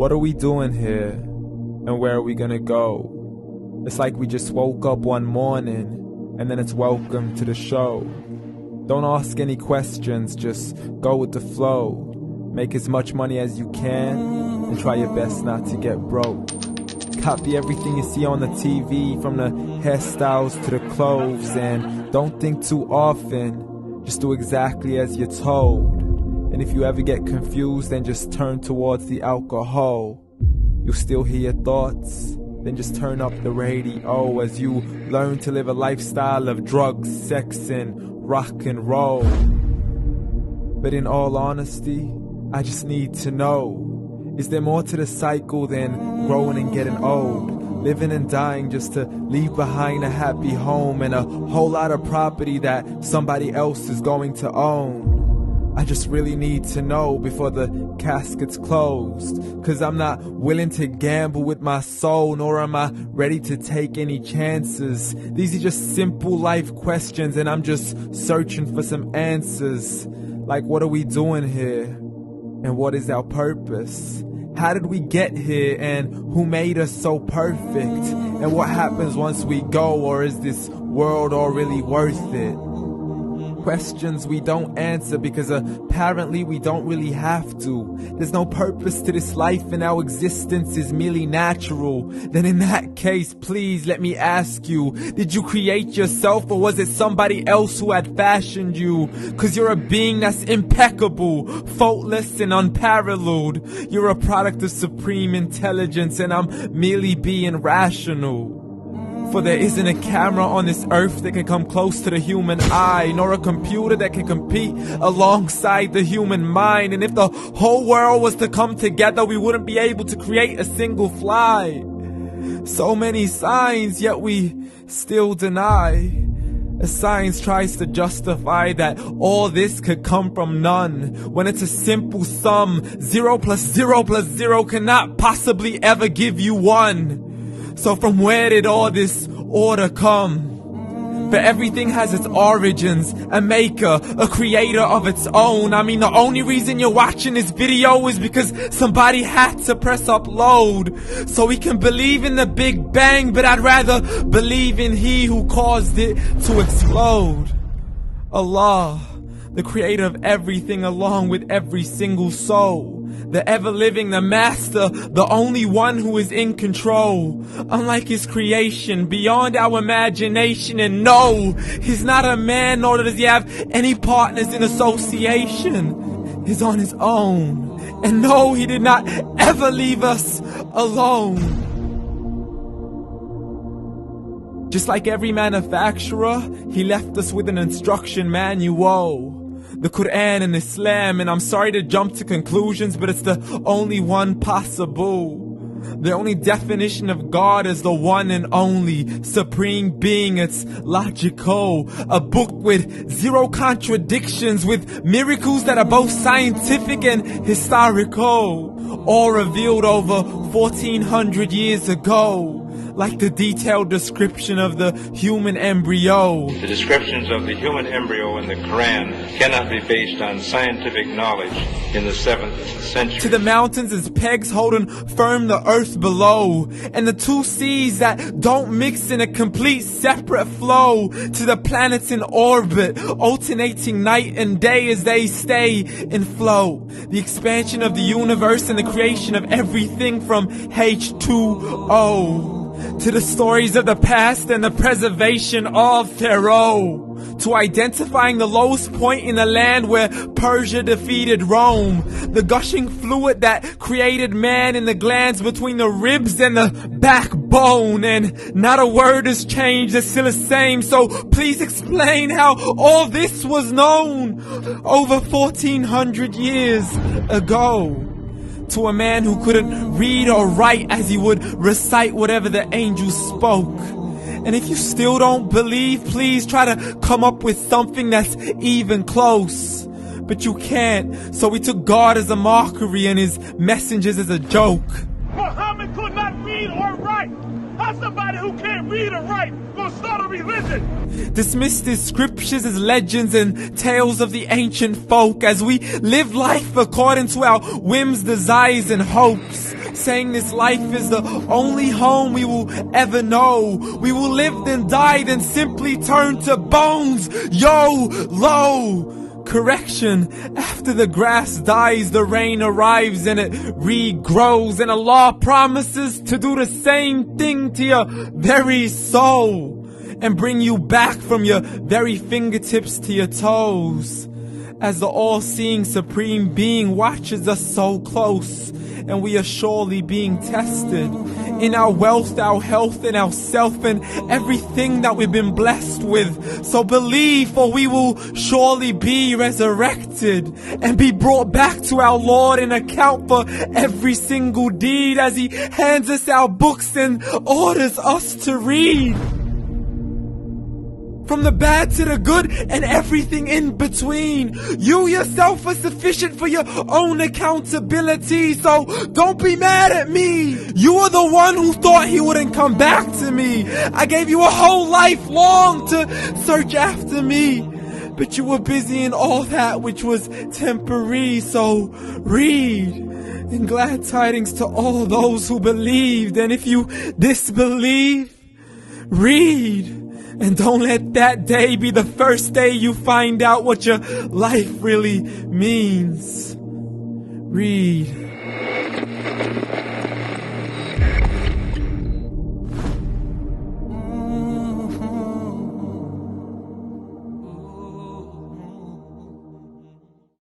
What are we doing here? And where are we gonna go? It's like we just woke up one morning and then it's welcome to the show. Don't ask any questions, just go with the flow. Make as much money as you can and try your best not to get broke. Copy everything you see on the TV, from the hairstyles to the clothes, and don't think too often, just do exactly as you're told. And if you ever get confused, then just turn towards the alcohol. You'll still hear your thoughts, then just turn up the radio as you learn to live a lifestyle of drugs, sex, and rock and roll. But in all honesty, I just need to know, is there more to the cycle than growing and getting old? Living and dying just to leave behind a happy home and a whole lot of property that somebody else is going to own. I just really need to know before the casket's closed, 'cause I'm not willing to gamble with my soul, nor am I ready to take any chances. These are just simple life questions and I'm just searching for some answers. Like, what are we doing here? And what is our purpose? How did we get here, and who made us so perfect? And what happens once we go, or is this world all really worth it? Questions we don't answer because apparently we don't really have to. There's no purpose to this life and our existence is merely natural. Then in that case, please let me ask you, did you create yourself, or was it somebody else who had fashioned you? 'Cause you're a being that's impeccable, faultless and unparalleled. You're a product of supreme intelligence and I'm merely being rational. For there isn't a camera on this earth that can come close to the human eye, nor a computer that can compete alongside the human mind. And if the whole world was to come together, we wouldn't be able to create a single fly. So many signs, yet we still deny. As science tries to justify that all this could come from none, when it's a simple sum. 0 plus 0 plus 0 cannot possibly ever give you 1. So from where did all this order come? For everything has its origins, a maker, a creator of its own. I mean, the only reason you're watching this video is because somebody had to press upload. So we can believe in the Big Bang, but I'd rather believe in He who caused it to explode. Allah, the creator of everything along with every single soul. The ever-living, the master, the only one who is in control. Unlike his creation, beyond our imagination. And no, he's not a man, nor does he have any partners in association. He's on his own. And no, he did not ever leave us alone. Just like every manufacturer, he left us with an instruction manual. The Quran and Islam, and I'm sorry to jump to conclusions, but it's the only one possible. The only definition of God is the one and only supreme being. It's logical, a book with 0 contradictions, with miracles that are both scientific and historical, all revealed over 1400 years ago. Like the detailed description of the human embryo. The descriptions of the human embryo in the Quran cannot be based on scientific knowledge in the 7th century. To the mountains as pegs holding firm the earth below, and the 2 seas that don't mix in a complete separate flow. To the planets in orbit, alternating night and day as they stay in flow. The expansion of the universe and the creation of everything from H2O. To the stories of the past and the preservation of Pharaoh. To identifying the lowest point in the land where Persia defeated Rome. The gushing fluid that created man in the glands between the ribs and the backbone. And not a word has changed, it's still the same. So please explain how all this was known over 1400 years ago. To a man who couldn't read or write as he would recite whatever the angels spoke. And if you still don't believe, please try to come up with something that's even close. But you can't, so we took God as a mockery and his messengers as a joke. Muhammad could not read or write. How's somebody who can't read or write gonna start a religion? Dismiss the scriptures as legends and tales of the ancient folk as we live life according to our whims, desires, and hopes. saying this life is the only home we will ever know. We will live then die, then simply turn to bones. YOLO! Correction, after the grass dies, the rain arrives and it regrows, and Allah promises to do the same thing to your very soul and bring you back from your very fingertips to your toes, as the all-seeing supreme being watches us so close, and we are surely being tested in our wealth, our health, and our self, and everything that we've been blessed with. So believe, for we will surely be resurrected and be brought back to our Lord and account for every single deed, as He hands us our books and orders us to read. From the bad to the good and everything in between. You yourself are sufficient for your own accountability, so don't be mad at me. You are the one who thought He wouldn't come back to me. I gave you a whole life long to search after me, but you were busy in all that which was temporary. So read, and glad tidings to all those who believed. And if you disbelieve, read. And don't let that day be the first day you find out what your life really means. Read.